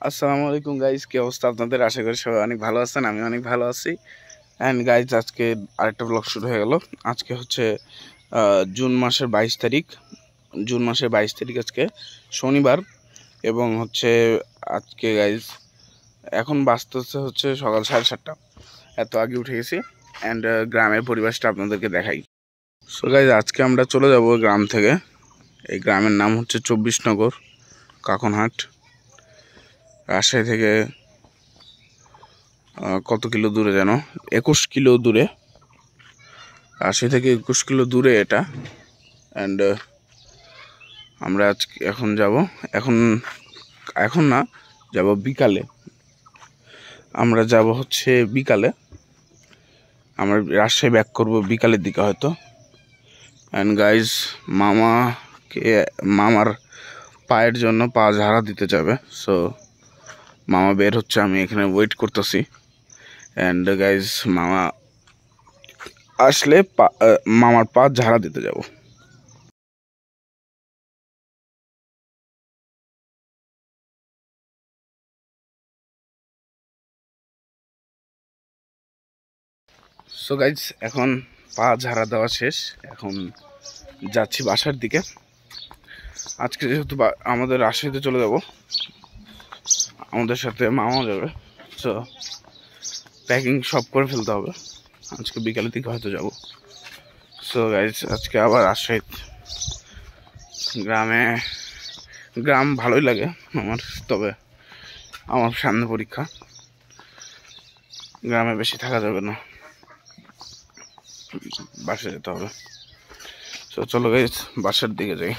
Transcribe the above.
আসসালামু আলাইকুম গাইজ, কি অবস্থা আপনাদের? আশা করি সবাই অনেক ভালো আছেন। আমি অনেক ভালো আছি। অ্যান্ড গাইজ, আজকে আরেকটা ব্লগ শুরু হয়ে গেল। আজকে হচ্ছে জুন মাসের 22 তারিখ। আজকে শনিবার। এবং হচ্ছে আজকে গাইজ এখন বাজতেছে হচ্ছে সকাল 7:30। এত আগে উঠে গেছি। অ্যান্ড গ্রামের পরিবেশটা আপনাদেরকে দেখাই। সো গাইজ, আজকে আমরা চলে যাব গ্রাম থেকে। এই গ্রামের নাম হচ্ছে 24নগর কাকনহাট। রাজশাহী থেকে কত কিলো দূরে যেন, 21 কিলো দূরে। রাজশাহী থেকে 21 কিলো দূরে এটা। অ্যান্ড আমরা আজকে এখন যাব, এখন এখন না, যাব বিকালে। আমরা যাব হচ্ছে বিকালে। আমরা রাজশাহী ব্যাক করব বিকালের দিকে হয়তো। অ্যান্ড গাইজ, মামার পায়ের জন্য পা ঝাড়া দিতে যাবে। সো মামা বের হচ্ছে, আমি এখানে ওয়েট করতেছি। অ্যান্ড গাইজ, মামা আসলে মামার পা ঝাড়া দিতে যাব। সো গাইজ, এখন পা ঝাড়া দেওয়া শেষ। এখন যাচ্ছি বাসার দিকে। আজকে যেহেতু আমাদের রাজশাহীতে চলে যাব, আমাদের সাথে মামাও যাবে। সো প্যাকিং সব করে ফেলতে হবে। আজকে বিকালের দিকে হয়তো যাব। সো গাইজ, আজকে আবার রাজশাহী গ্রাম ভালোই লাগে আমার। তবে আমার সামনে পরীক্ষা, গ্রামে বেশি থাকা যাবে না, বাসায় যেতে হবে। সো চলো গাইজ, বাসার দিকে যাই।